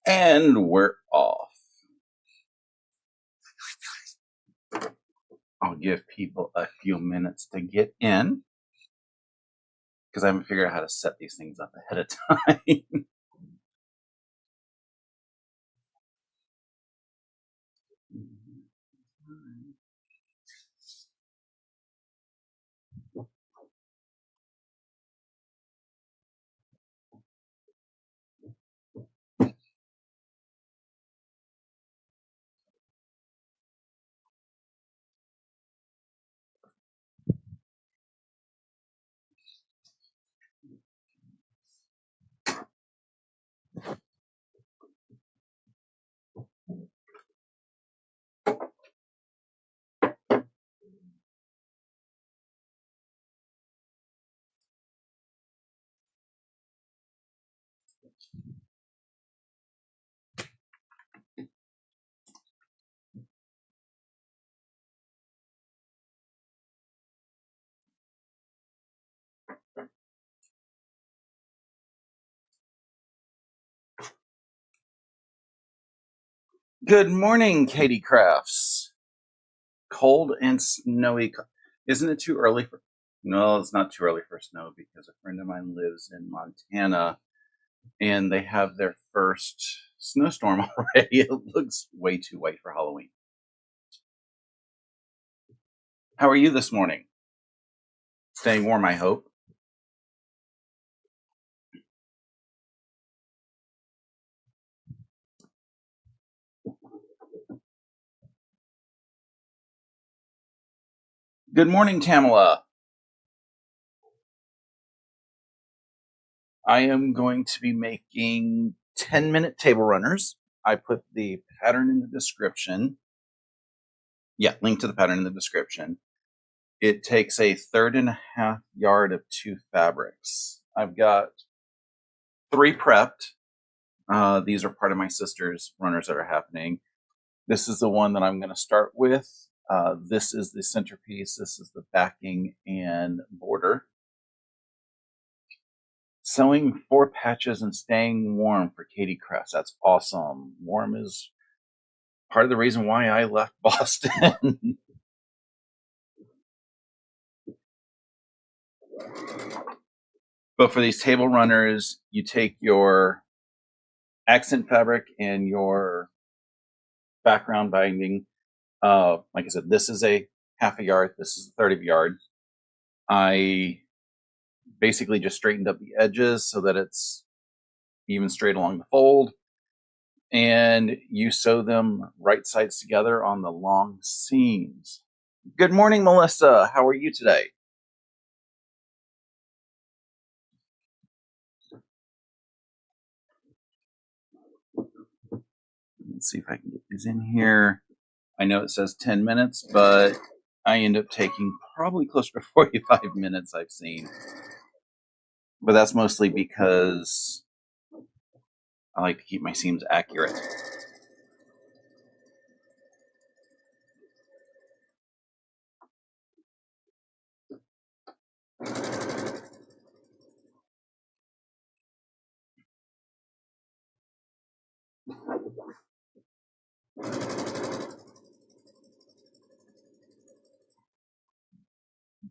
And we're off. I'll give people a few minutes to get in because I haven't figured out how to set these things up ahead of time. Good morning, Katie Crafts. Cold and snowy. Isn't it too early for? No, it's not too early for snow because a friend of mine lives in Montana and they have their first snowstorm already. It looks way too white for Halloween. How are you this morning? Staying warm, I hope. Good morning, Tamala. I am going to be making 10-minute table runners. I put the pattern in the description. Yeah, link to the pattern in the description. It takes a 1.5 yard of 2 fabrics. I've got 3 prepped. These are part of my sister's runners that are happening. This is the one that I'm going to start with. This is the centerpiece. This is the backing and border. Sewing 4 patches and staying warm for Katie Crafts. That's awesome. Warm is part of the reason why I left Boston. But for these table runners, you take your accent fabric and your background binding. Like I said, this is a 1/2 yard. This is a 1/3 yard. I basically just straightened up the edges so that it's even straight along the fold. And you sew them right sides together on the long seams. Good morning, Melissa. How are you today? Let's see if I can get these in here. I know it says 10 minutes, but I end up taking probably closer to 45 minutes, I've seen. But that's mostly because I like to keep my seams accurate.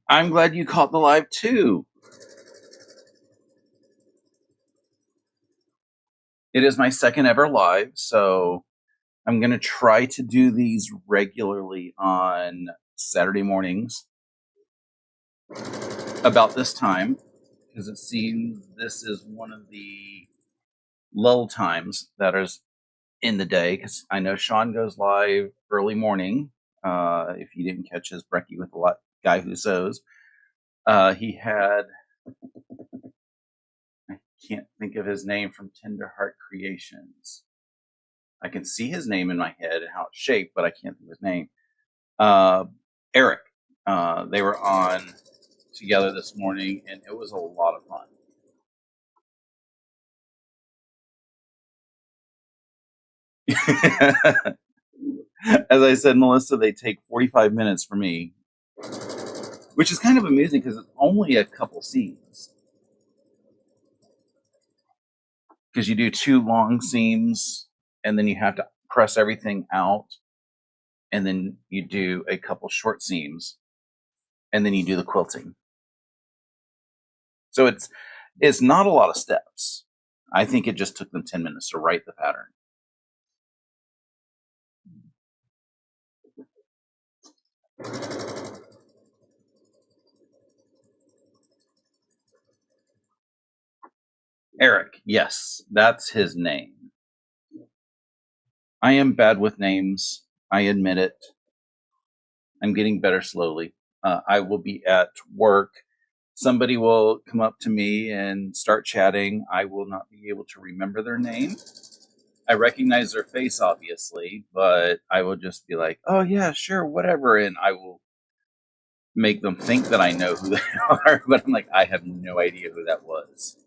I'm glad you caught the live too. It is my second ever live, so I'm going to try to do these regularly on Saturday mornings about this time, because it seems this is one of the lull times that is in the day, because I know Sean goes live early morning. If you didn't catch his brekkie with the guy who sews, he had, I can't think of his name, from Tender Heart Creations. I can see his name in my head and how it's shaped, but I can't think of his name. Eric. They were on together this morning, and it was a lot of fun. As I said, Melissa, they take 45 minutes for me, which is kind of amusing because it's only a couple scenes. because you do 2 long seams and then you have to press everything out, and then you do a couple short seams, and then you do the quilting. So it's not a lot of steps. I think it just took them 10 minutes to write the pattern. Eric, yes, that's his name. I am bad with names. I admit it. I'm getting better slowly. I will be at work. Somebody will come up to me and start chatting. I will not be able to remember their name. I recognize their face, obviously, but I will just be like, oh, yeah, sure, whatever. And I will make them think that I know who they are, but I'm like, I have no idea who that was.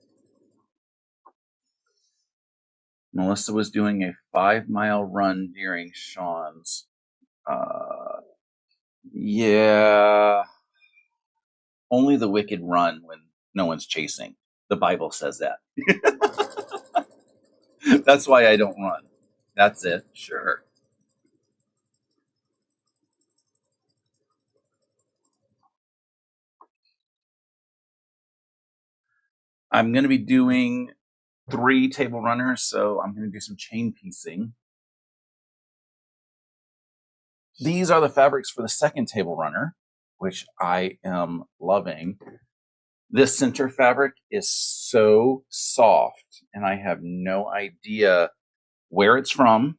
Melissa was doing a 5-mile run during Sean's. Yeah. Only the wicked run when no one's chasing. The Bible says that. That's why I don't run. That's it. Sure. I'm going to be doing 3 table runners, so I'm going to do some chain piecing. These are the fabrics for the second table runner, which I am loving. This center fabric is so soft, and I have no idea where it's from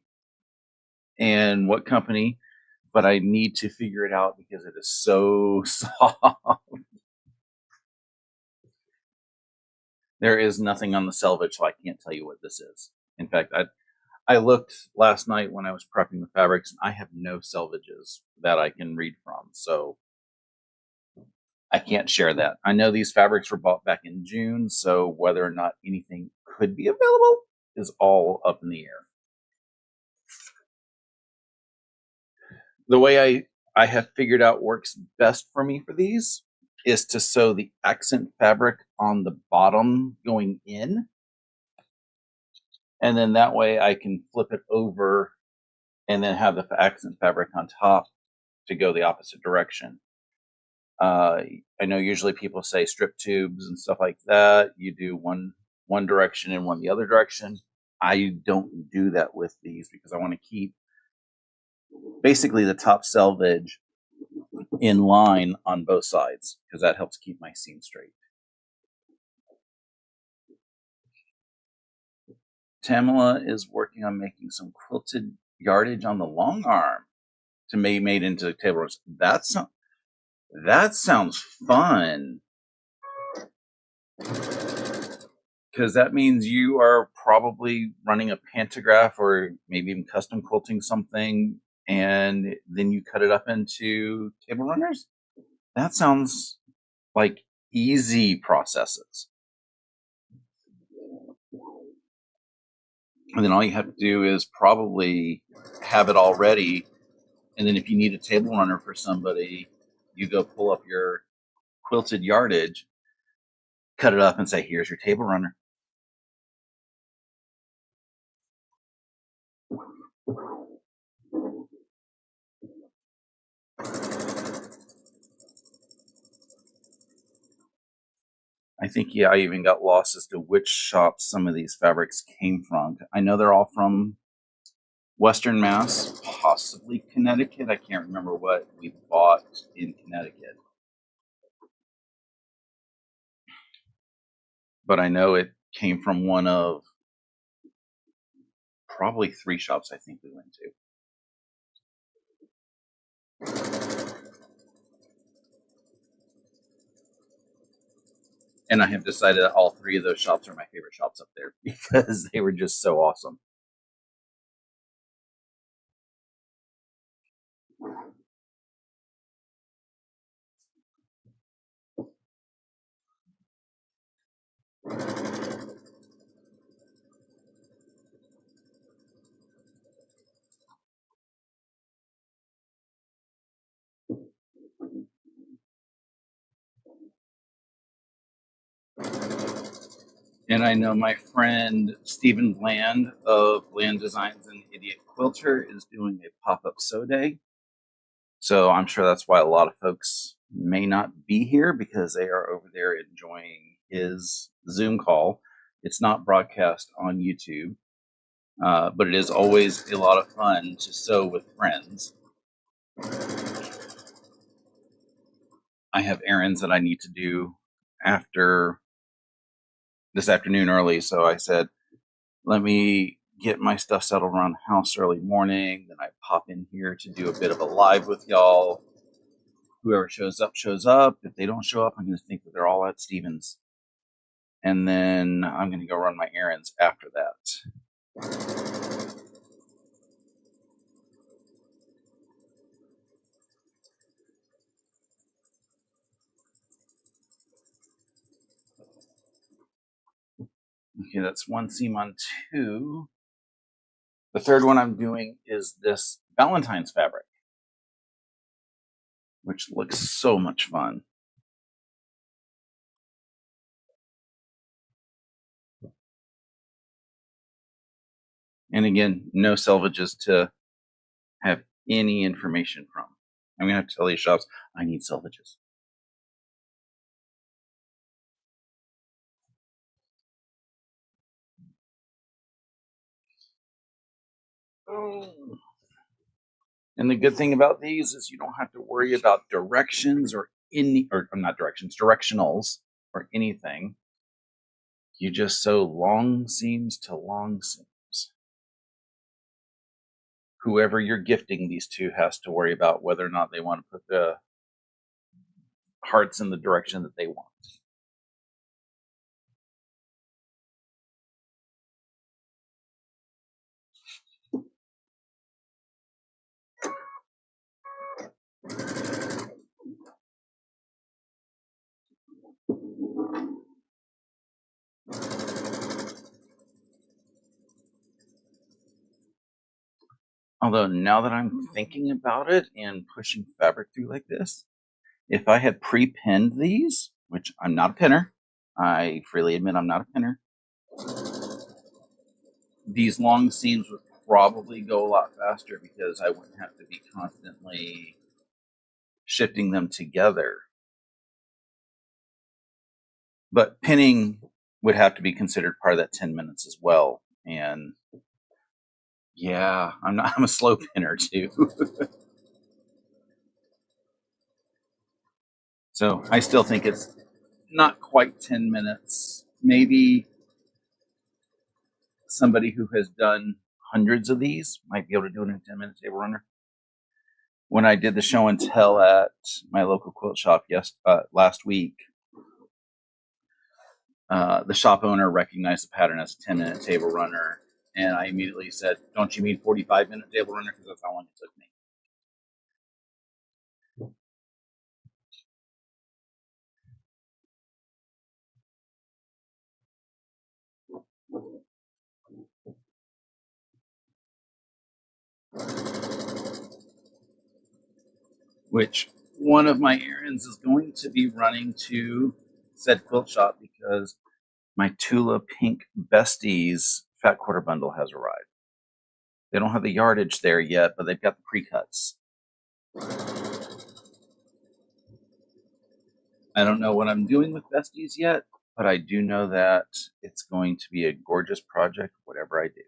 and what company, but I need to figure it out because it is so soft. There is nothing on the selvage, so I can't tell you what this is. In fact, I looked last night when I was prepping the fabrics, and I have no selvages that I can read from, so I can't share that. I know these fabrics were bought back in June, so whether or not anything could be available is all up in the air. The way I have figured out works best for me for these is to sew the accent fabric on the bottom going in, and then that way I can flip it over and then have the accent fabric on top to go the opposite direction. I know usually people say strip tubes and stuff like that. You do one direction and one the other direction. I don't do that with these because I want to keep basically the top selvage in line on both sides because that helps keep my seam straight. Tamala is working on making some quilted yardage on the long arm to be made into table runners. That sounds fun. Because that means you are probably running a pantograph or maybe even custom quilting something, and then you cut it up into table runners. That sounds like easy processes. And then all you have to do is probably have it all ready. And then if you need a table runner for somebody, you go pull up your quilted yardage, cut it up, and say, here's your table runner. I think, yeah, I even got lost as to which shops some of these fabrics came from. I know they're all from Western Mass, possibly Connecticut. I can't remember what we bought in Connecticut. But I know it came from one of probably 3 shops I think we went to. And I have decided that all 3 of those shops are my favorite shops up there because they were just so awesome. And I know my friend Stephen Bland of Bland Designs and Idiot Quilter is doing a pop-up sew day. So I'm sure that's why a lot of folks may not be here, because they are over there enjoying his Zoom call. It's not broadcast on YouTube, but it is always a lot of fun to sew with friends. I have errands that I need to do after this afternoon early, so I said, let me get my stuff settled around the house early morning. Then I pop in here to do a bit of a live with y'all. Whoever shows up, shows up. If they don't show up, I'm going to think that they're all at Stevens. And then I'm going to go run my errands after that. Okay, that's one seam on two. The third one I'm doing is this Valentine's fabric, which looks so much fun. And again, no selvages to have any information from. I'm going to have to tell these shops, I need selvages. And the good thing about these is you don't have to worry about directions or not directions, directionals or anything. You just sew long seams to long seams. Whoever you're gifting these to has to worry about whether or not they want to put the hearts in the direction that they want. Although now that I'm thinking about it and pushing fabric through like this, if I had pre-pinned these, which I'm not a pinner, I freely admit I'm not a pinner, these long seams would probably go a lot faster because I wouldn't have to be constantly shifting them together. But pinning would have to be considered part of that 10 minutes as well. And yeah, I'm a slow pinner too. So I still think it's not quite 10 minutes. Maybe somebody who has done hundreds of these might be able to do it in a 10-minute table runner. When I did the show and tell at my local quilt shop last week, the shop owner recognized the pattern as a 10-minute table runner, and I immediately said, don't you mean 45-minute table runner? Because that's how long it took me. Which one of my errands is going to be running to said quilt shop because my Tula Pink Besties Fat Quarter Bundle has arrived. They don't have the yardage there yet, but they've got the pre-cuts. I don't know what I'm doing with Besties yet, but I do know that it's going to be a gorgeous project, whatever I do.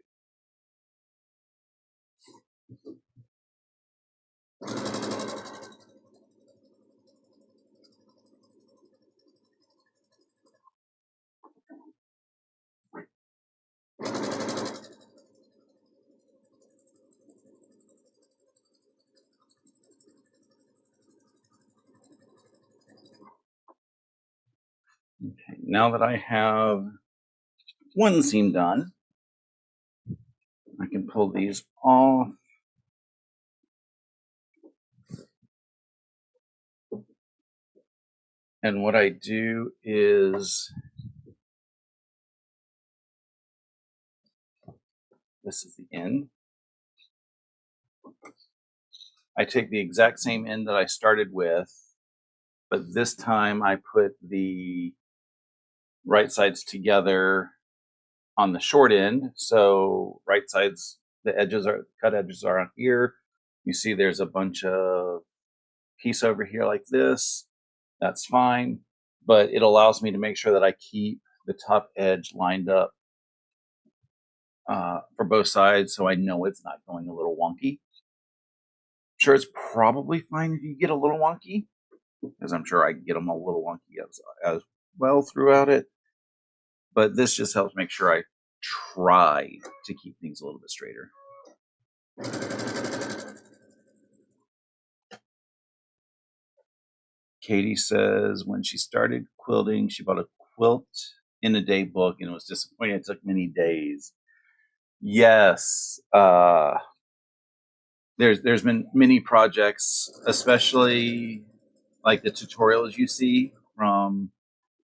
Okay, now that I have one seam done, I can pull these off. And what I do is, this is the end. I take the exact same end that I started with, but this time I put the right sides together on the short end. So right sides, the cut edges are on here. You see there's a bunch of piece over here like this. That's fine, but it allows me to make sure that I keep the top edge lined up for both sides, so I know it's not going a little wonky. I'm sure it's probably fine if you get a little wonky, because I'm sure I get them a little wonky as well throughout it. But this just helps make sure I try to keep things a little bit straighter. Katie says when she started quilting, she bought a quilt in a day book and was disappointed it took many days. Yes. There's been many projects, especially like the tutorials you see from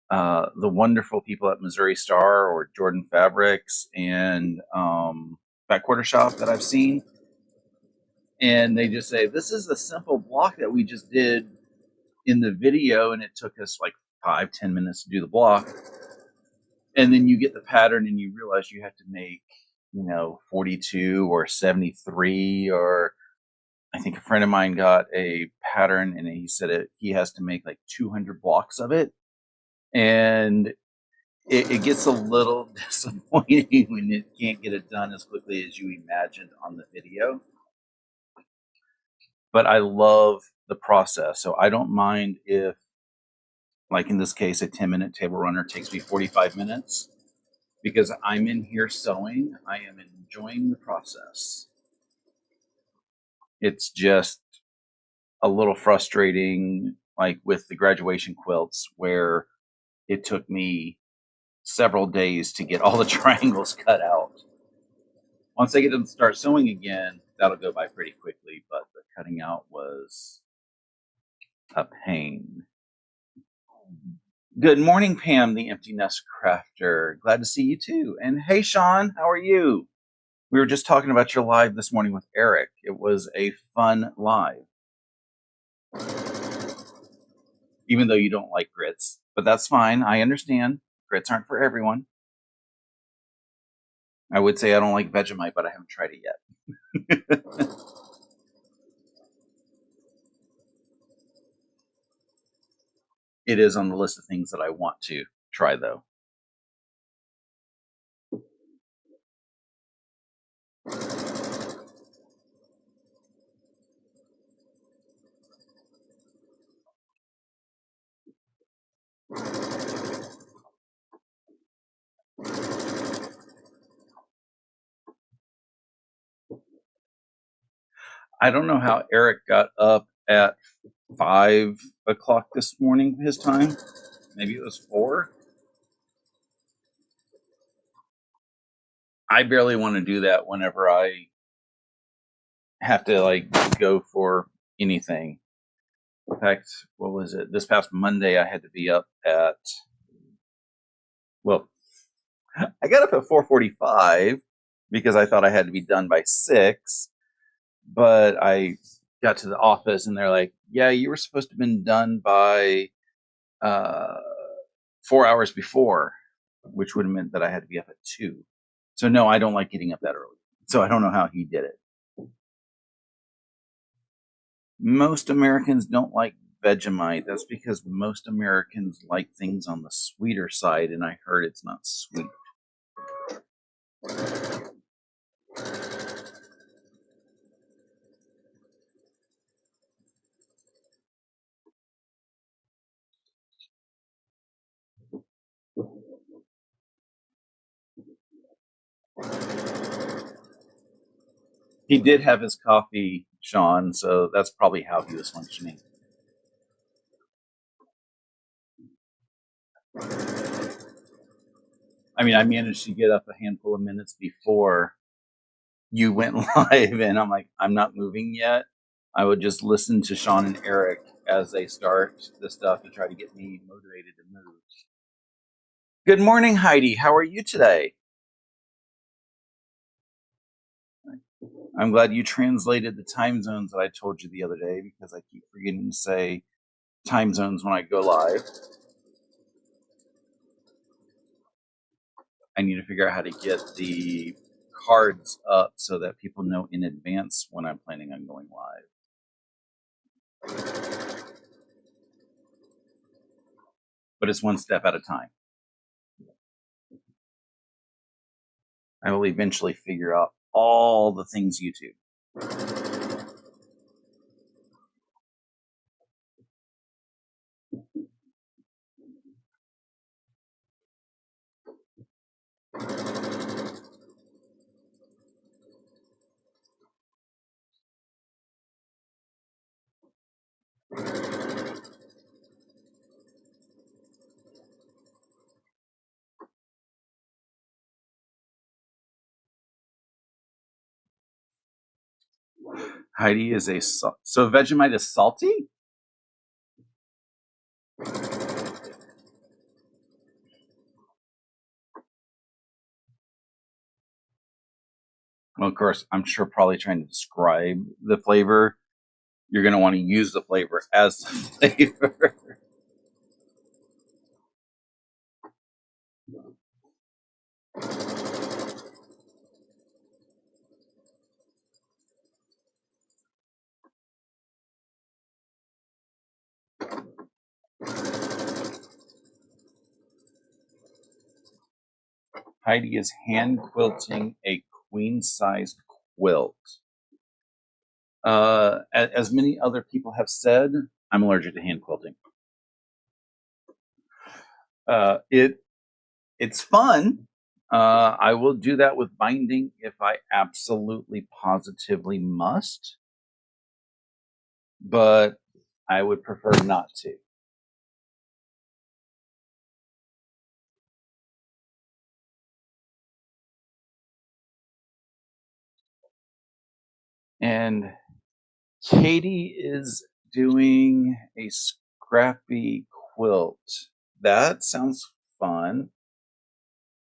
the wonderful people at Missouri Star or Jordan Fabrics and Backquarter Shop that I've seen. And they just say, this is a simple block that we just did in the video, and it took us like 5-10 minutes to do the block. And then you get the pattern and you realize you have to make, 42 or 73, or I think a friend of mine got a pattern and he said he has to make like 200 blocks of it. And it gets a little disappointing when you can't get it done as quickly as you imagined on the video. But I love the process. So I don't mind if, like in this case, a 10-minute table runner takes me 45 minutes because I'm in here sewing. I am enjoying the process. It's just a little frustrating, like with the graduation quilts, where it took me several days to get all the triangles cut out. Once I get them to start sewing again, that'll go by pretty quickly, but the cutting out was a pain. Good morning, Pam, the Empty Nest Crafter. Glad to see you too. And hey, Sean, how are you? We were just talking about your live this morning with Eric. It was a fun live. Even though you don't like grits, but that's fine. I understand. Grits aren't for everyone. I would say I don't like Vegemite, but I haven't tried it yet. It is on the list of things that I want to try, though. I don't know how Eric got up at 5 o'clock this morning, his time. Maybe it was 4. I barely want to do that whenever I have to go for anything. In fact, what was it? This past Monday, I had to be up at, I got up at 4:45 because I thought I had to be done by 6. But I got to the office and they're like, yeah, you were supposed to have been done by 4 hours before, which would have meant that I had to be up at 2. So no, I don't like getting up that early. So I don't know how he did it. Most Americans don't like Vegemite. That's because most Americans like things on the sweeter side, and I heard it's not sweet. He did have his coffee, Sean, so that's probably how he was functioning. I mean, I managed to get up a handful of minutes before you went live, and I'm like, I'm not moving yet. I would just listen to Sean and Eric as they start the stuff to try to get me motivated to move. Good morning, Heidi. How are you today? I'm glad you translated the time zones that I told you the other day, because I keep forgetting to say time zones when I go live. I need to figure out how to get the cards up so that people know in advance when I'm planning on going live. But it's one step at a time. I will eventually figure out all the things YouTube. Heidi is so Vegemite is salty? Well, of course, I'm sure probably trying to describe the flavor. You're going to want to use the flavor as the flavor. Heidi is hand quilting a queen-sized quilt. As many other people have said, I'm allergic to hand quilting. It's fun. I will do that with binding if I absolutely positively must, but I would prefer not to. And Katie is doing a scrappy quilt. That sounds fun.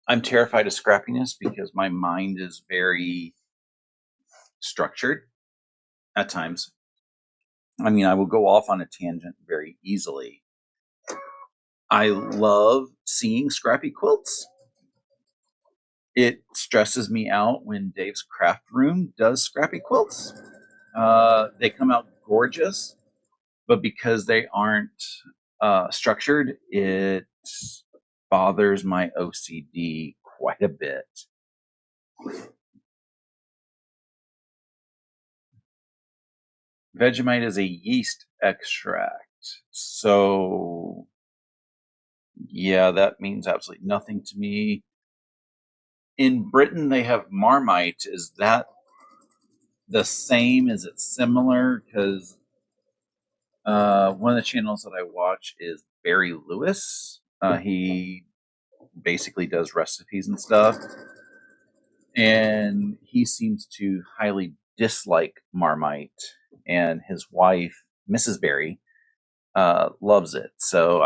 I'm terrified of scrappiness because my mind is very structured at times. I mean, I will go off on a tangent very easily. I love seeing scrappy quilts. It stresses me out when Dave's Craft Room does scrappy quilts. They come out gorgeous, but because they aren't structured, it bothers my OCD quite a bit. Vegemite is a yeast extract, so yeah, that means absolutely nothing to me. In Britain, they have Marmite. Is that the same? Is it similar? Because one of the channels that I watch is Barry Lewis. He basically does recipes and stuff, and he seems to highly dislike Marmite, and his wife, Mrs. Barry, loves it. So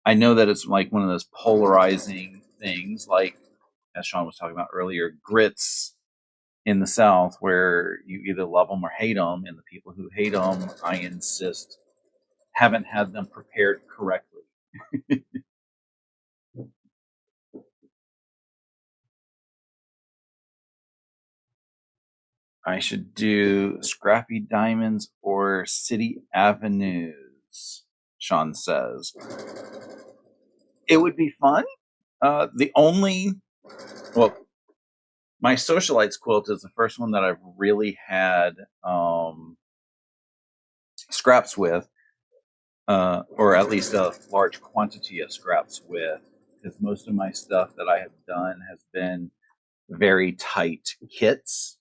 I know that it's like one of those polarizing things, like as Sean was talking about earlier, grits in the South, where you either love them or hate them, and the people who hate them, I insist, haven't had them prepared correctly. I should do Scrappy Diamonds or City Avenues, Sean says. It would be fun. Well, my Socialites quilt is the first one that I've really had scraps with, or at least a large quantity of scraps with, because most of my stuff that I have done has been very tight kits,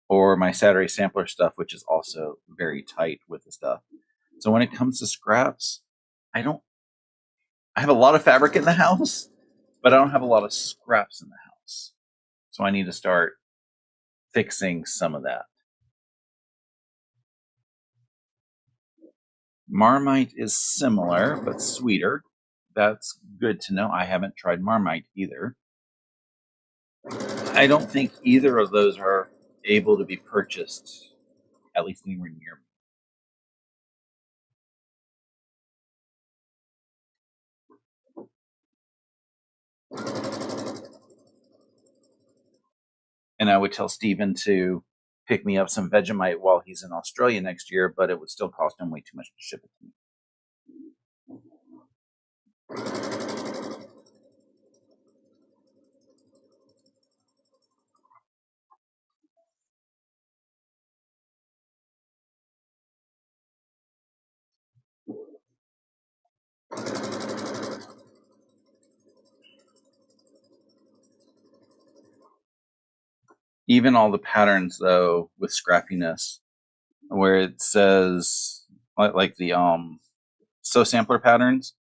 or my Saturday sampler stuff, which is also very tight with the stuff. So when it comes to scraps, I have a lot of fabric in the house, but I don't have a lot of scraps in the house. So I need to start fixing some of that. Marmite is similar, but sweeter. That's good to know. I haven't tried Marmite either. I don't think either of those are able to be purchased, at least anywhere near me. And I would tell Steven to pick me up some Vegemite while he's in Australia next year, but it would still cost him way too much to ship it to me. Even all the patterns, though, with scrappiness, where it says like the so sampler patterns,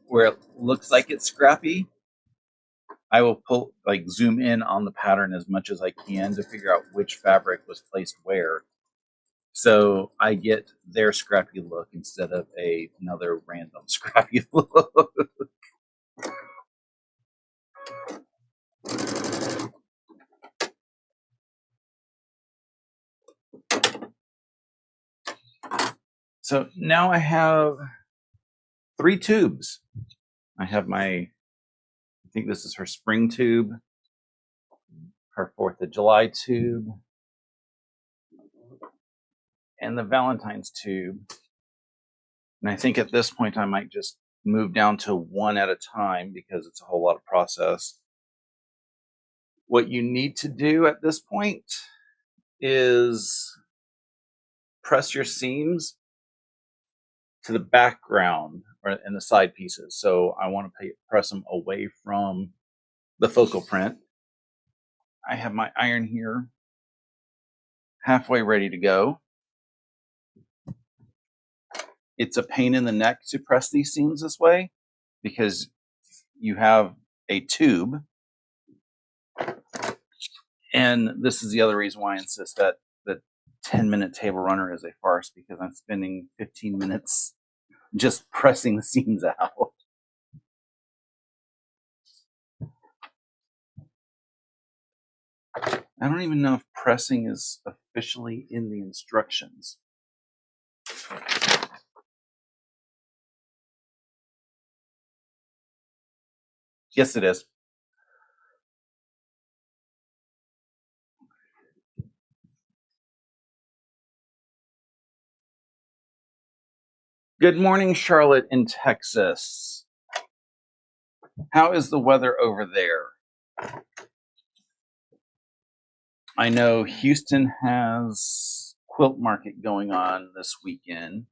where it looks like it's scrappy, I will zoom in on the pattern as much as I can to figure out which fabric was placed where, so I get their scrappy look instead of another random scrappy look. So now I have 3 tubes. I have I think this is her spring tube, her 4th of July tube, and the Valentine's tube. And I think at this point I might just move down to 1 at a time because it's a whole lot of process. What you need to do at this point is press your seams to the background or in the side pieces. So I want to press them away from the focal print. I have my iron here halfway ready to go. It's a pain in the neck to press these seams this way because you have a tube. And this is the other reason why I insist that the 10-minute table runner is a farce, because I'm spending 15 minutes just pressing the seams out. I don't even know if pressing is officially in the instructions. Yes, it is. Good morning, Charlotte in Texas. How is the weather over there? I know Houston has quilt market going on this weekend.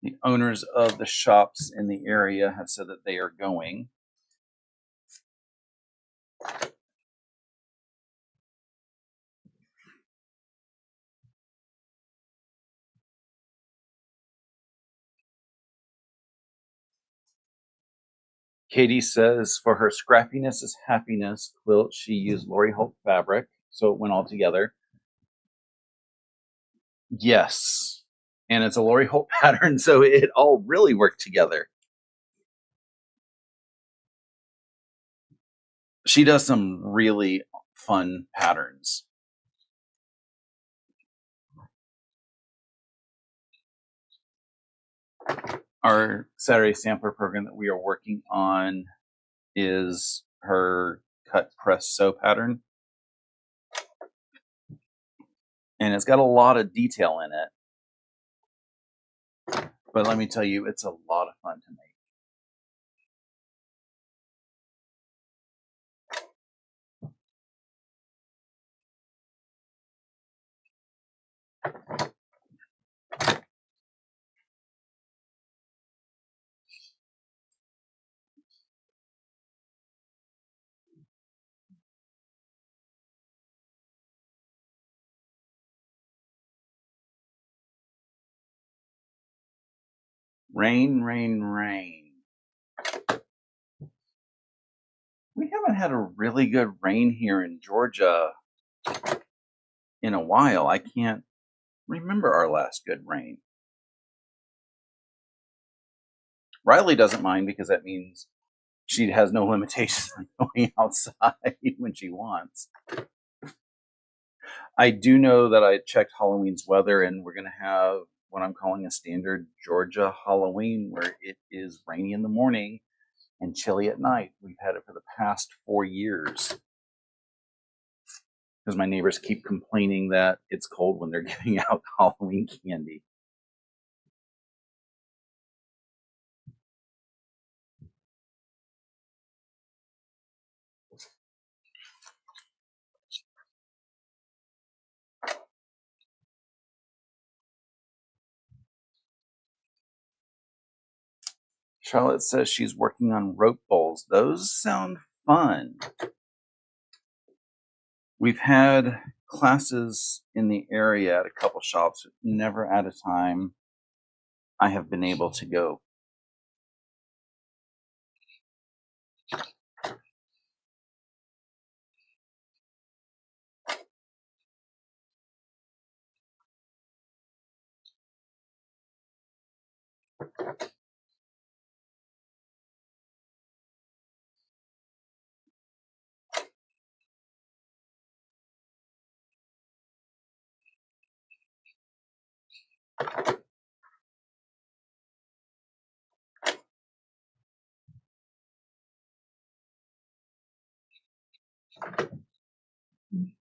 The owners of the shops in the area have said that they are going. Katie says for her scrappiness is happiness quilt, she used Lori Holt fabric, so it went all together. Yes. And it's a Lori Holt pattern, so it all really worked together. She does some really fun patterns. Our Saturday sampler program that we are working on is her cut, press, sew pattern. And it's got a lot of detail in it. But let me tell you, it's a lot of fun to make. Rain, rain, rain. We haven't had a really good rain here in Georgia in a while. I can't remember our last good rain. Riley doesn't mind because that means she has no limitations on going outside when she wants. I do know that I checked Halloween's weather, and we're going to have what I'm calling a standard Georgia Halloween, where it is rainy in the morning and chilly at night. We've had it for the past 4 years. because my neighbors keep complaining that it's cold when they're giving out Halloween candy. Charlotte says she's working on rope bowls. Those sound fun. We've had classes in the area at a couple shops, never at a time I have been able to go.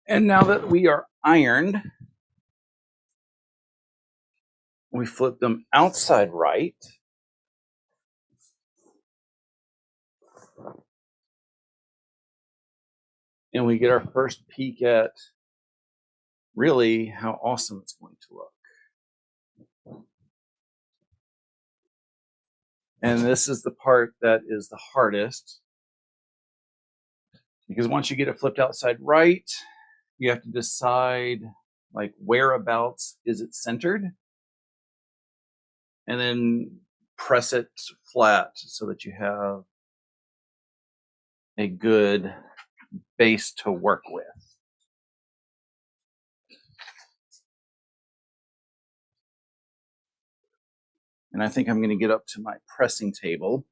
And now that we are ironed, we flip them outside right. And we get our first peek at really how awesome it's going to look. And this is the part that is the hardest, because once you get it flipped outside right, you have to decide like whereabouts is it centered, and then press it flat so that you have a good base to work with. And I think I'm going to get up to my pressing table.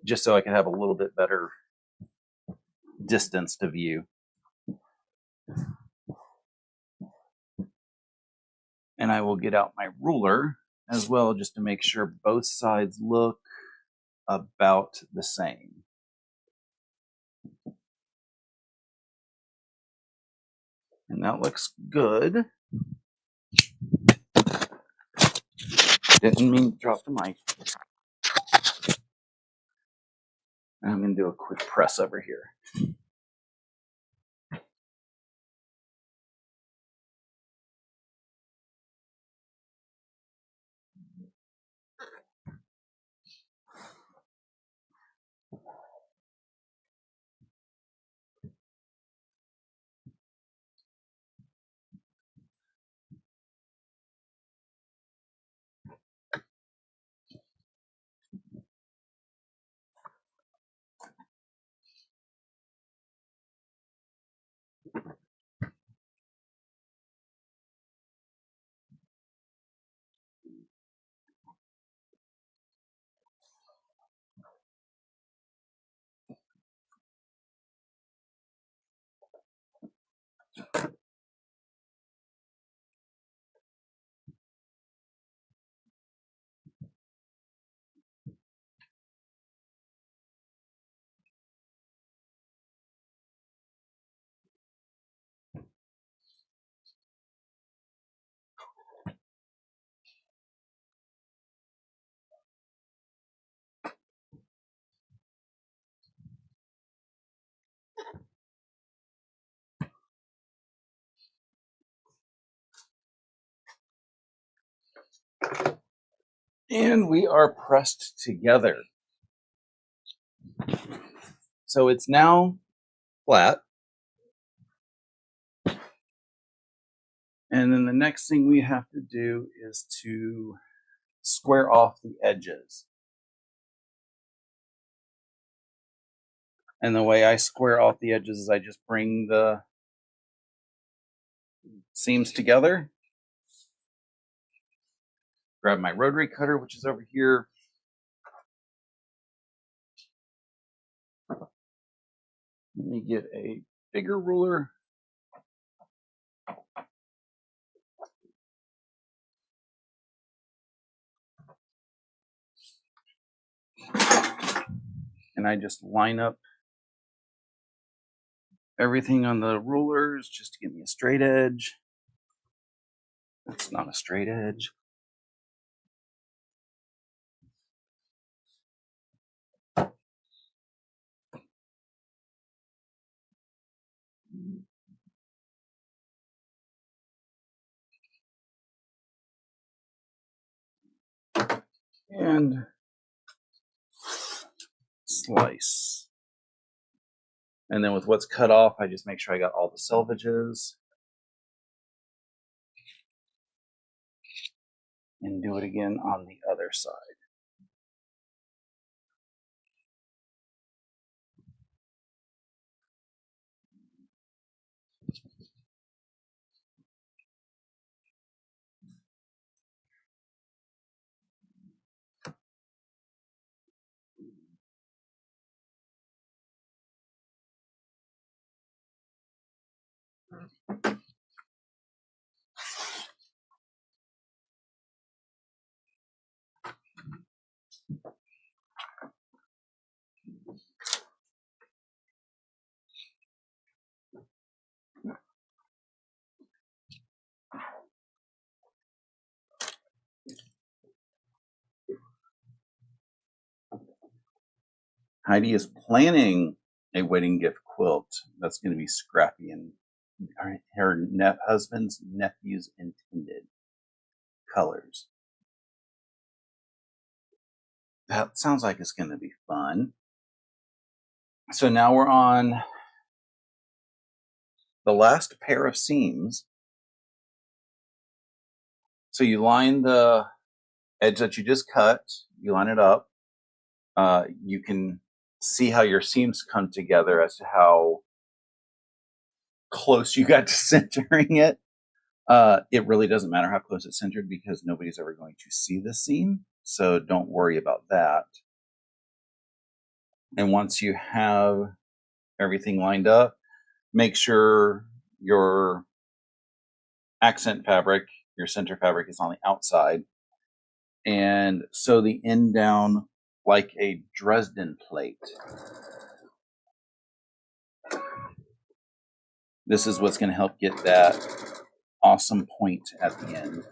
Just so I can have a little bit better distance to view. And I will get out my ruler as well, just to make sure both sides look about the same. And that looks good. Didn't mean to drop the mic. And I'm going to do a quick press over here. And we are pressed together. So it's now flat. And then the next thing we have to do is to square off the edges. And the way I square off the edges is I just bring the seams together, grab my rotary cutter, which is over here. Let me get a bigger ruler. And I just line up everything on the rulers just to give me a straight edge. That's not a straight edge. And slice. And then with what's cut off, I just make sure I got all the selvages. And do it again on the other side. Heidi is planning a wedding gift quilt that's going to be scrappy and her husband's nephew's intended colors. That sounds like it's going to be fun. So now we're on the last pair of seams. So you line the edge that you just cut, you line it up. You can see how your seams come together as to how close you got to centering it. It really doesn't matter how close it's centered because nobody's ever going to see the seam. So don't worry about that. And once you have everything lined up, make sure your accent fabric, your center fabric is on the outside. And sew the end down like a Dresden plate. This is what's going to help get that awesome point at the end.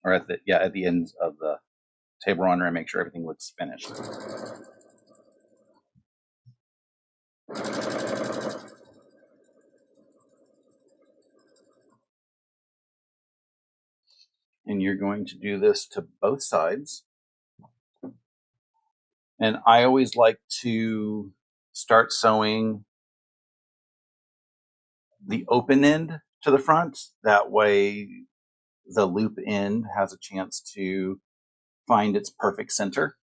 Or at the ends of the table runner, and make sure everything looks finished. And you're going to do this to both sides. And I always like to start sewing the open end to the front. That way the loop end has a chance to find its perfect center.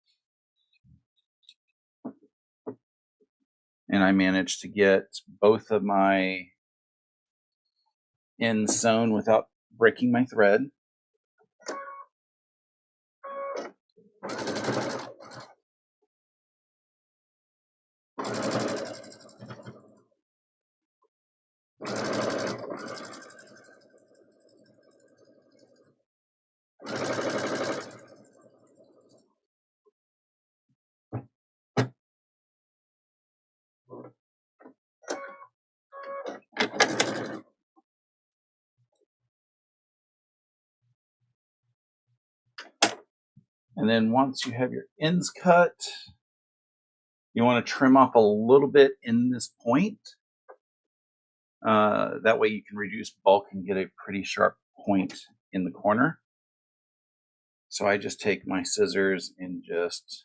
And I managed to get both of my ends sewn without breaking my thread. And then once you have your ends cut, you want to trim off a little bit in this point. That way you can reduce bulk and get a pretty sharp point in the corner. So I just take my scissors and just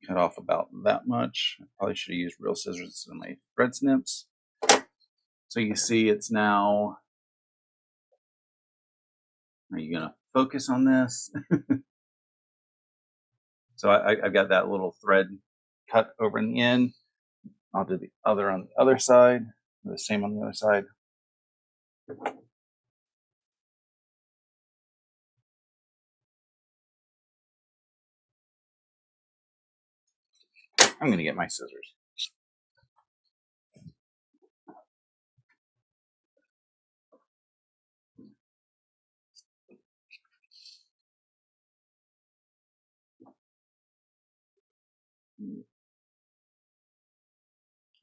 cut off about that much. I probably should have used real scissors instead of my thread snips. So you see it's now, are you going to focus on this? So I've got that little thread cut over in the end. I'll do the other on the other side, the same on the other side. I'm going to get my scissors.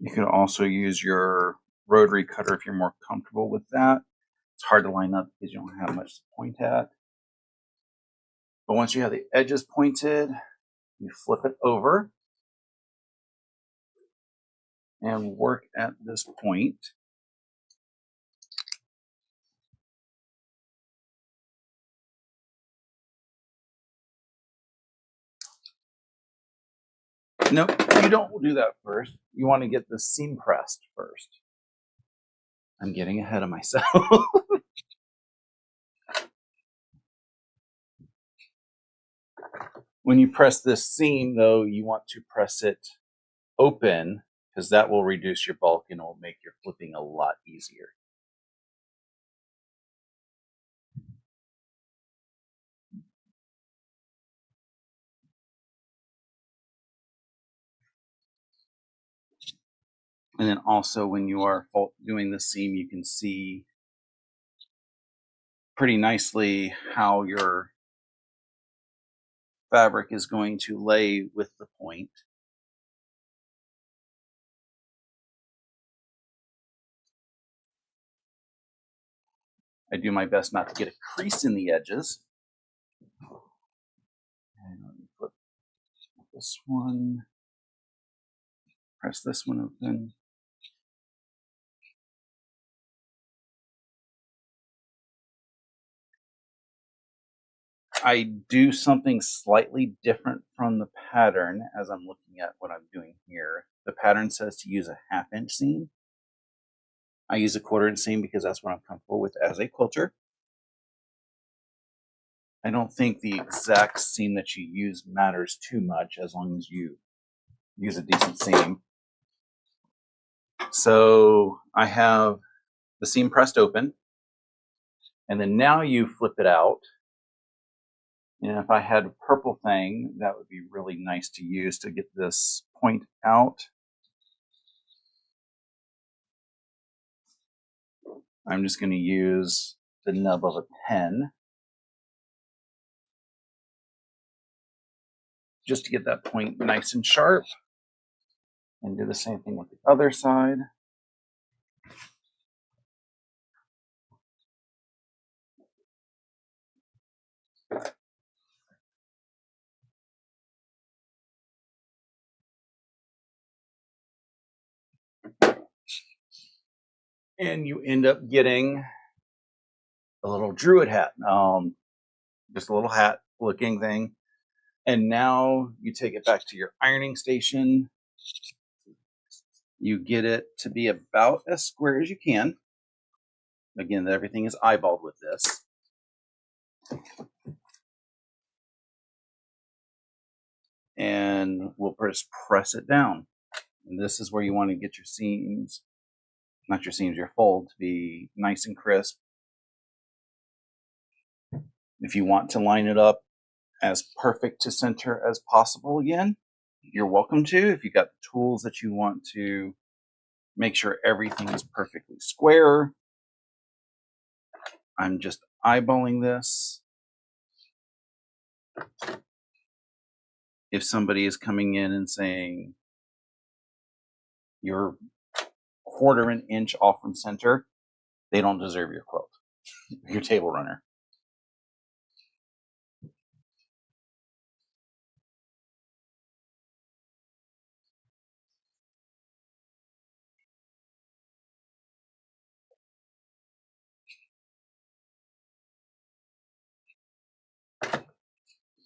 You can also use your rotary cutter if you're more comfortable with that. It's hard to line up because you don't have much to point at. But once you have the edges pointed, you flip it over and work at this point. Nope, you don't do that first. You want to get the seam pressed first. I'm getting ahead of myself. When you press this seam, though, you want to press it open because that will reduce your bulk and it will make your flipping a lot easier. And then also when you are doing the seam, you can see pretty nicely how your fabric is going to lay with the point. I do my best not to get a crease in the edges. And let me flip this one, press this one open. I do something slightly different from the pattern as I'm looking at what I'm doing here. The pattern says to use a 1/2-inch seam. I use a 1/4-inch seam because that's what I'm comfortable with as a quilter. I don't think the exact seam that you use matters too much as long as you use a decent seam. So I have the seam pressed open, and then now you flip it out. And if I had a purple thing, that would be really nice to use to get this point out. I'm just going to use the nub of a pen just to get that point nice and sharp. And do the same thing with the other side. And you end up getting a little druid hat, just a little hat looking thing. And now you take it back to your ironing station. You get it to be about as square as you can. Again, everything is eyeballed with this. And we'll just press it down. And this is where you want to get your seams, not your seams, your fold to be nice and crisp. If you want to line it up as perfect to center as possible again, you're welcome to. If you've got tools that you want to make sure everything is perfectly square, I'm just eyeballing this. If somebody is coming in and saying you're 1/4 inch off from center, they don't deserve your quilt, your table runner.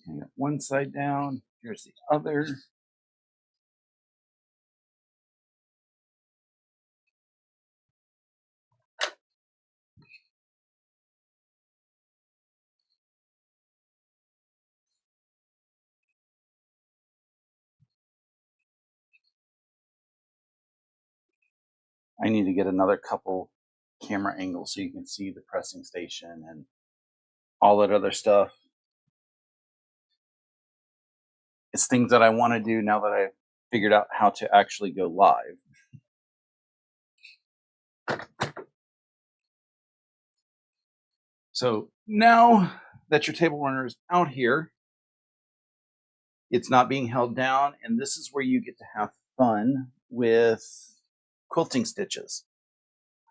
I got one side down, here's the other. I need to get another couple camera angles so you can see the pressing station and all that other stuff. It's things that I want to do now that I've figured out how to actually go live. So now that your table runner is out here, it's not being held down, and this is where you get to have fun with quilting stitches.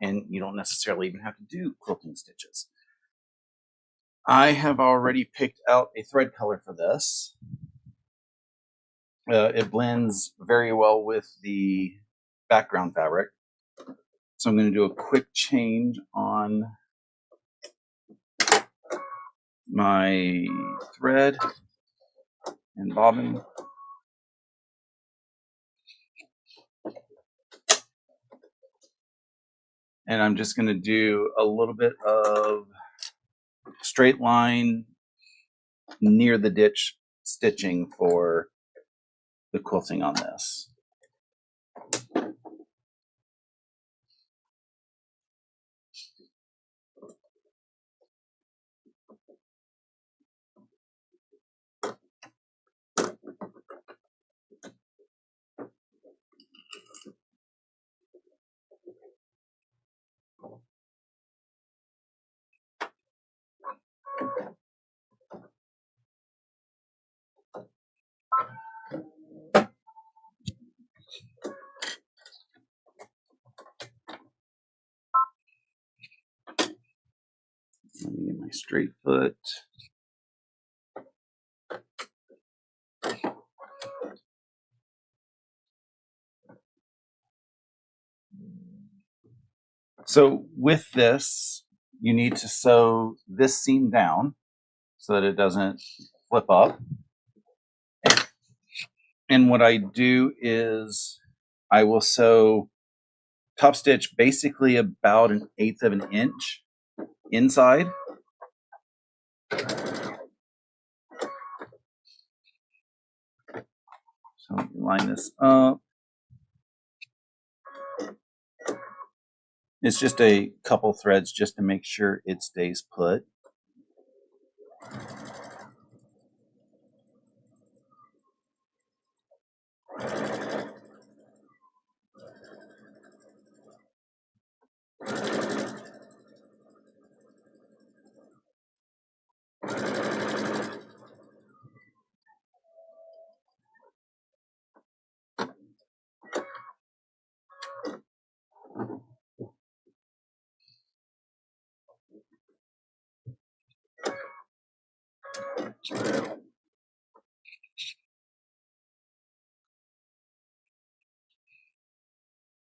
And you don't necessarily even have to do quilting stitches. I have already picked out a thread color for this. It blends very well with the background fabric. So I'm going to do a quick change on my thread and bobbin. And I'm just going to do a little bit of straight line near the ditch stitching for the quilting on this. Let me get my straight foot. So with this, you need to sew this seam down so that it doesn't flip up. And what I do is I will sew top stitch basically about 1/8 of an inch inside. So line this up. It's just a couple threads just to make sure it stays put.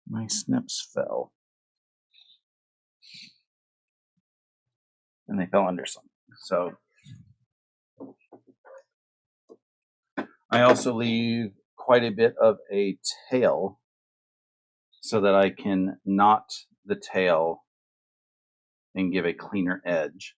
My snips fell. And they fell under something. So I also leave quite a bit of a tail so that I can knot the tail and give a cleaner edge.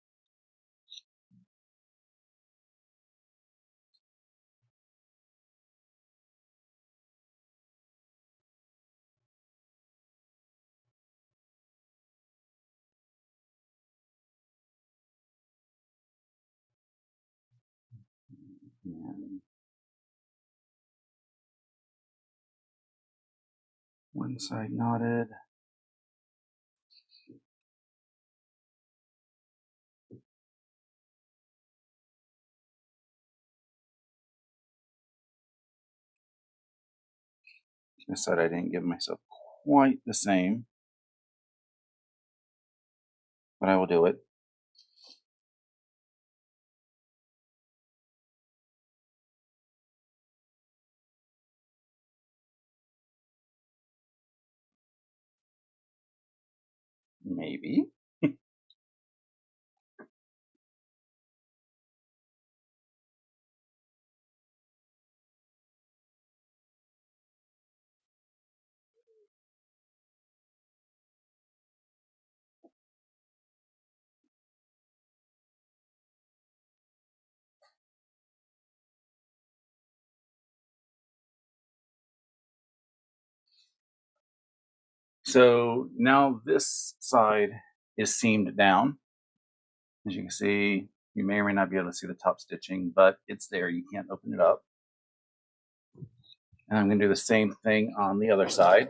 And one side knotted. This side I didn't give myself quite the same, but I will do it. Maybe. So now this side is seamed down. As you can see, you may or may not be able to see the top stitching, but it's there. You can't open it up. And I'm going to do the same thing on the other side.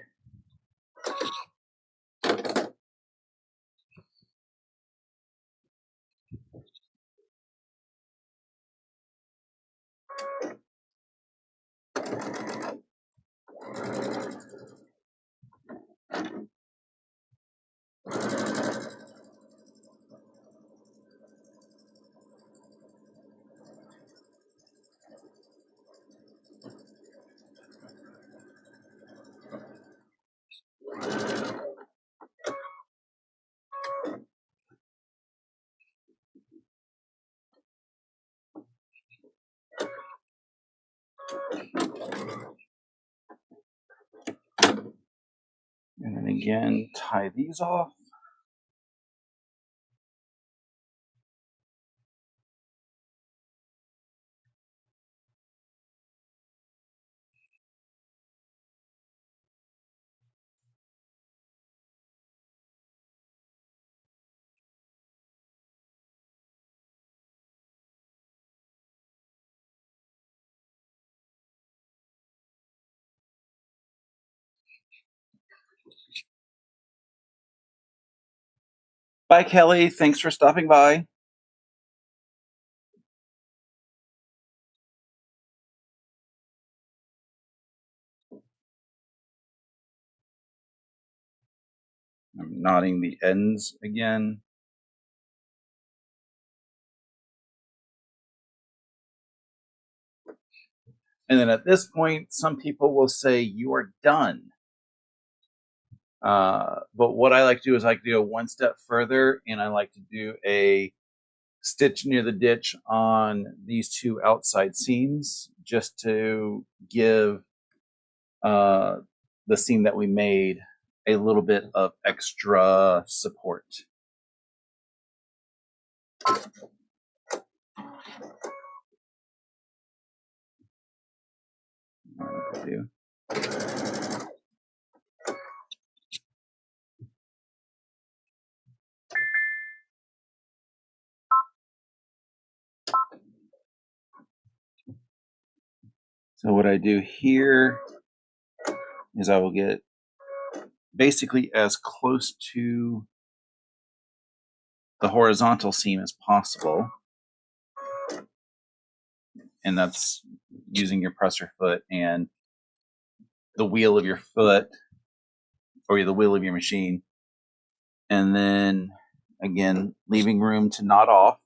again, tie these off. Bye, Kelly. Thanks for stopping by. I'm knotting the ends again. And then at this point, some people will say, you are done. But what I like to do is I like to go one step further, and I like to do a stitch near the ditch on these two outside seams just to give the seam that we made a little bit of extra support. Do. So what I do here is I will get basically as close to the horizontal seam as possible. And that's using your presser foot and the wheel of your foot or the wheel of your machine. And then again, leaving room to knot off.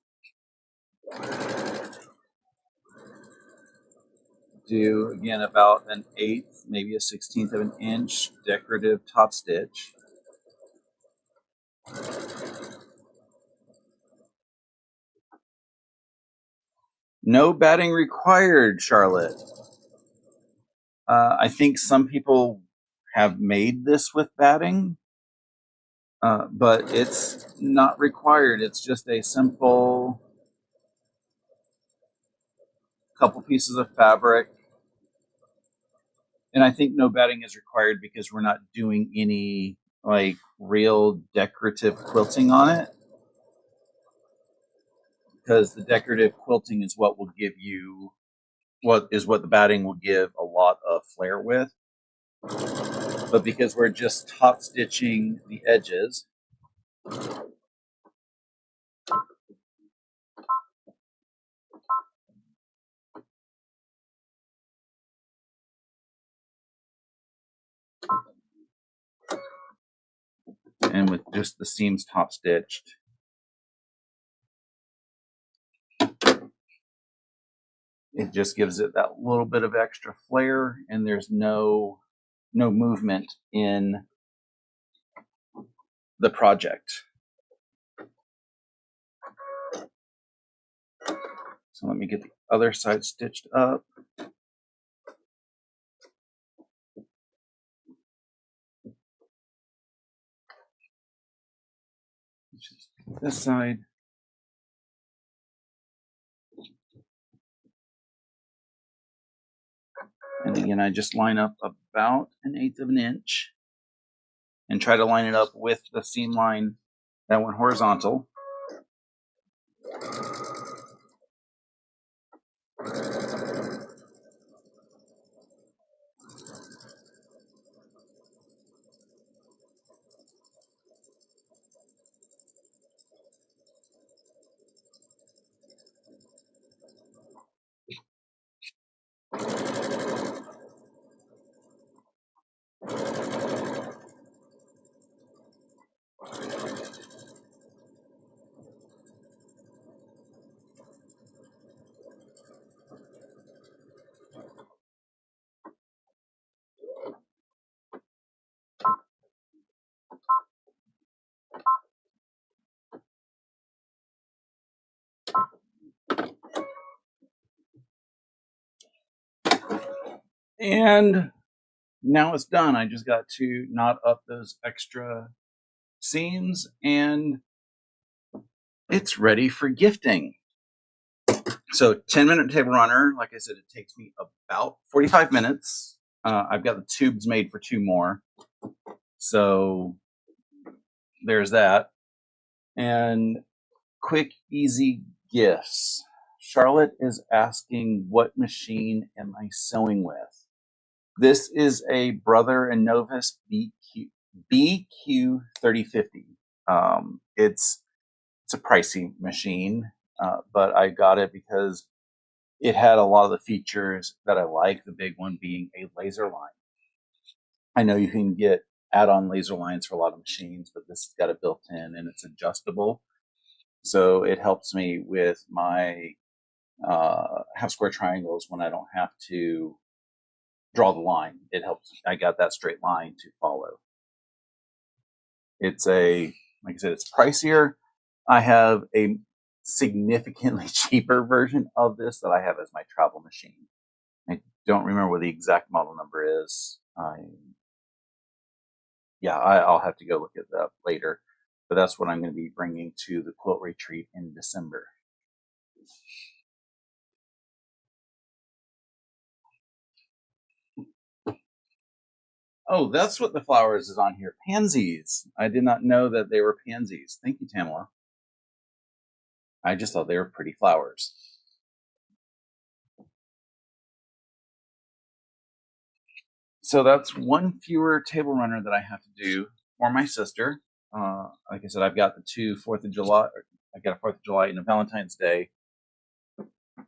Do again about an 1/8, maybe a 1/16 of an inch decorative top stitch. No batting required, Charlotte. I think some people have made this with batting, but it's not required. It's just a simple couple pieces of fabric. And I think no batting is required because we're not doing any like real decorative quilting on it. Because the decorative quilting is what will give you what the batting will give a lot of flair with. But because we're just top stitching the edges, and with just the seams top stitched, it just gives it that little bit of extra flair, and there's no movement in the project. So let me get the other side stitched up. Just this side. And again, I just line up about an 1/8 of an inch and try to line it up with the seam line that went horizontal. And now it's done. I just got to knot up those extra seams and it's ready for gifting. So 10-minute table runner, like I said, it takes me about 45 minutes. I've got the tubes made for 2 more. So there's that. And quick, easy gifts. Charlotte is asking, what machine am I sewing with? This is a Brother and Novus BQ 3050. It's a pricey machine, but I got it because it had a lot of the features that I like, the big one being a laser line. I know you can get add-on laser lines for a lot of machines, but this has got it built in and it's adjustable. So it helps me with my half square triangles when I don't have to draw the line. It helps. I got that straight line to follow. It's like I said, it's pricier. I have a significantly cheaper version of this that I have as my travel machine. I don't remember what the exact model number is. I'll have to go look at that later. But that's what I'm going to be bringing to the quilt retreat in December. Oh, that's what the flowers is on here. Pansies. I did not know that they were pansies. Thank you, Tamala. I just thought they were pretty flowers. So that's one fewer table runner that I have to do for my sister. Like I said, I've got the 2 4th of July. I got a 4th of July and a Valentine's Day.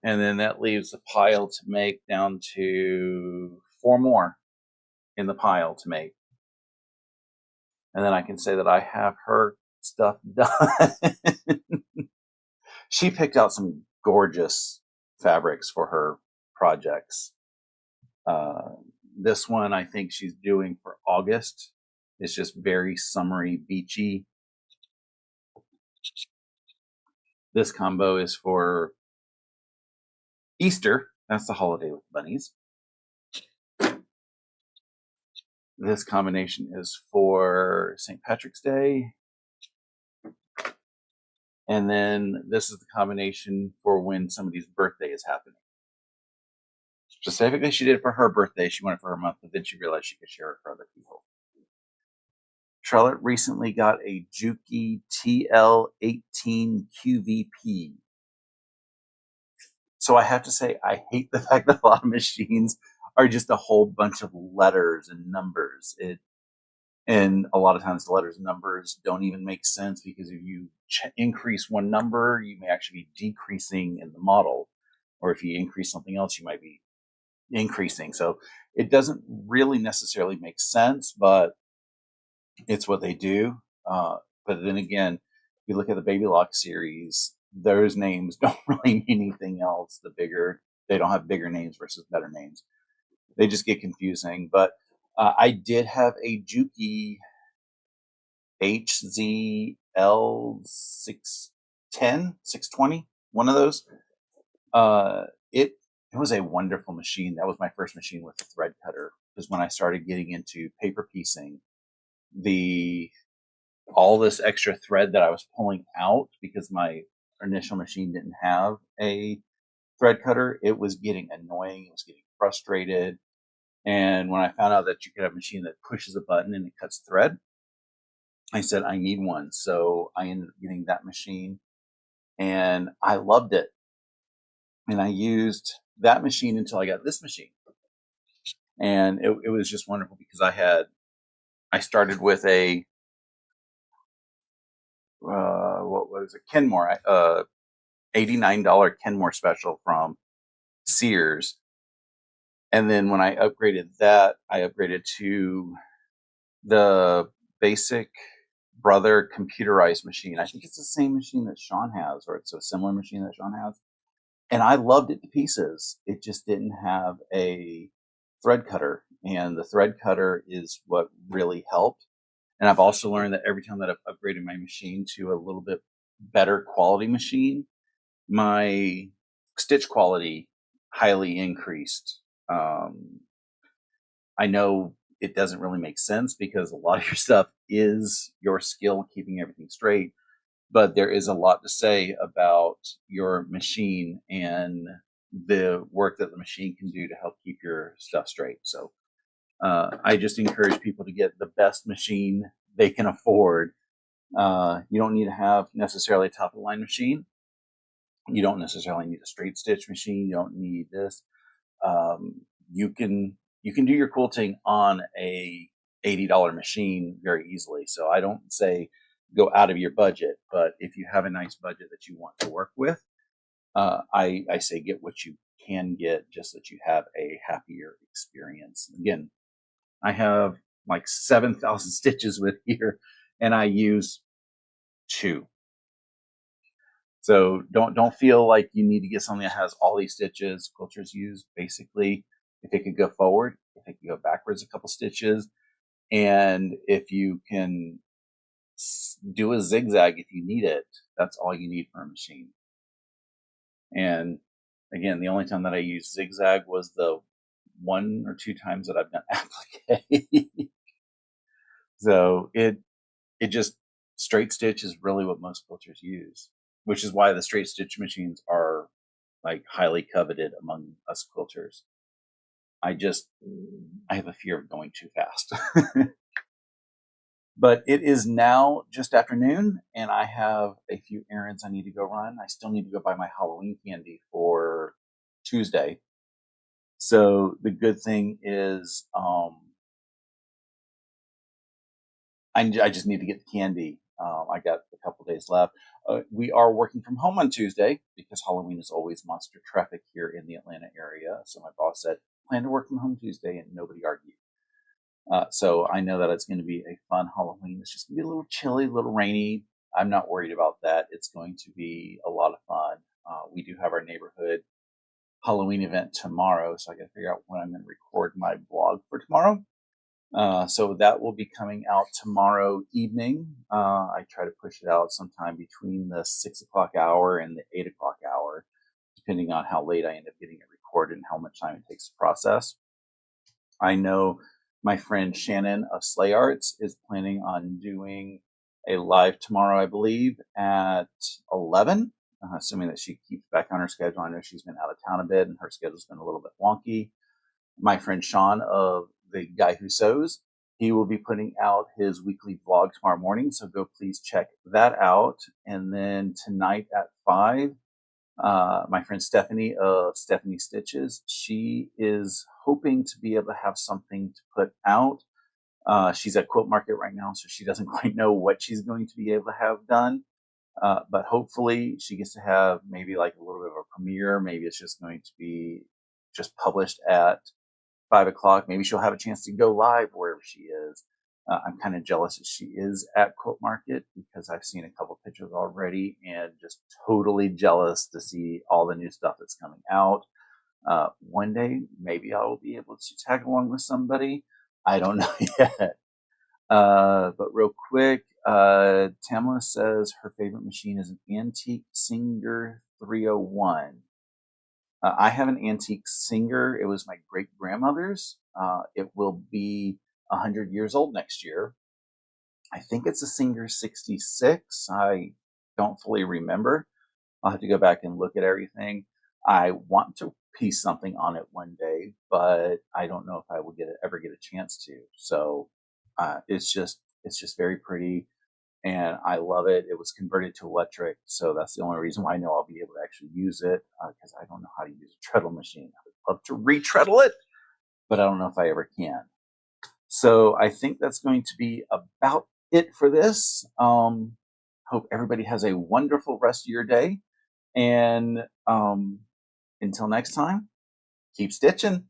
And then that leaves a pile to make down to 4 more in the pile to make. And then I can say that I have her stuff done. She picked out some gorgeous fabrics for her projects. This one I think she's doing for August. It's just very summery, beachy. This combo is for Easter. That's the holiday with bunnies. This combination is for St. Patrick's Day. And then this is the combination for when somebody's birthday is happening. Specifically, she did it for her birthday. She wanted it for her month, but then she realized she could share it for other people. Charlotte recently got a Juki TL18 QVP. So I have to say, I hate the fact that a lot of machines are just a whole bunch of letters and numbers. And a lot of times the letters and numbers don't even make sense because if you increase one number, you may actually be decreasing in the model. Or if you increase something else, you might be increasing. So it doesn't really necessarily make sense, but it's what they do. But then again, if you look at the Baby Lock series, those names don't really mean anything else. They don't have bigger names versus better names. They just get confusing. But I did have a Juki HZL 610, 620, one of those. It was a wonderful machine. That was my first machine with a thread cutter. Because when I started getting into paper piecing, all this extra thread that I was pulling out because my initial machine didn't have a thread cutter, it was getting annoying. It was getting frustrated. And when I found out that you could have a machine that pushes a button and it cuts thread, I said, I need one. So I ended up getting that machine and I loved it. And I used that machine until I got this machine. And it was just wonderful because I started with a, what was it? Kenmore, $89 Kenmore special from Sears. And then when I upgraded that, I upgraded to the basic Brother computerized machine. I think it's the same machine that Sean has, or it's a similar machine that Sean has. And I loved it to pieces. It just didn't have a thread cutter. And the thread cutter is what really helped. And I've also learned that every time that I've upgraded my machine to a little bit better quality machine, my stitch quality highly increased. I know it doesn't really make sense because a lot of your stuff is your skill keeping everything straight. But there is a lot to say about your machine and the work that the machine can do to help keep your stuff straight. So I just encourage people to get the best machine they can afford. You don't need to have necessarily a top of the line machine. You don't necessarily need a straight stitch machine. You don't need this. You can do your quilting on a $80 machine very easily. So I don't say go out of your budget, but if you have a nice budget that you want to work with, I say get what you can get, just so that you have a happier experience. Again, I have like 7,000 stitches with here, and I use 2. So don't feel like you need to get something that has all these stitches. Quilters use basically, if it could go forward, if it could go backwards a couple stitches, and if you can do a zigzag if you need it, that's all you need for a machine. And again, the only time that I used zigzag was the 1 or 2 times that I've done applique. So it just, straight stitch is really what most quilters use, which is why the straight stitch machines are like highly coveted among us quilters. I have a fear of going too fast. But it is now just afternoon, and I have a few errands I need to go run. I still need to go buy my Halloween candy for Tuesday. So the good thing is, I just need to get the candy. I got a couple days left. We are working from home on Tuesday because Halloween is always monster traffic here in the Atlanta area. So my boss said, plan to work from home Tuesday, and nobody argued. So I know that it's going to be a fun Halloween. It's just going to be a little chilly, a little rainy. I'm not worried about that. It's going to be a lot of fun. We do have our neighborhood Halloween event tomorrow, so I got to figure out when I'm going to record my blog for tomorrow. So that will be coming out tomorrow evening. I try to push it out sometime between the 6 o'clock hour and the 8 o'clock hour, depending on how late I end up getting it recorded and how much time it takes to process. I know my friend Shannon of Slay Arts is planning on doing a live tomorrow, I believe, at 11, assuming that she keeps back on her schedule. I know she's been out of town a bit and her schedule's been a little bit wonky. My friend Sean of The Guy Who Sews, he will be putting out his weekly vlog tomorrow morning, so go please check that out. And then tonight at 5, my friend Stephanie of Stephanie Stitches, she is hoping to be able to have something to put out. She's at Quilt Market right now, so she doesn't quite know what she's going to be able to have done. But hopefully she gets to have maybe like a little bit of a premiere. Maybe it's just going to be just published at 5 o'clock. Maybe she'll have a chance to go live wherever she is. I'm kind of jealous that she is at Quilt Market because I've seen a couple pictures already, and just totally jealous to see all the new stuff that's coming out. One day, maybe I will be able to tag along with somebody. I don't know yet. But real quick, Tamla says her favorite machine is an Antique Singer 301. I have an Antique Singer. It was my great-grandmother's. It will be 100 years old next year. I think it's a Singer 66. I don't fully remember. I'll have to go back and look at everything. I want to piece something on it one day, but I don't know if I will ever get a chance to. So it's just very pretty, and I love it. It was converted to electric, so that's the only reason why I know I'll be able to actually use it, because I don't know how to use a treadle machine. I would love to retreadle it, but I don't know if I ever can. So I think that's going to be about it for this. Hope everybody has a wonderful rest of your day. And until next time, keep stitching.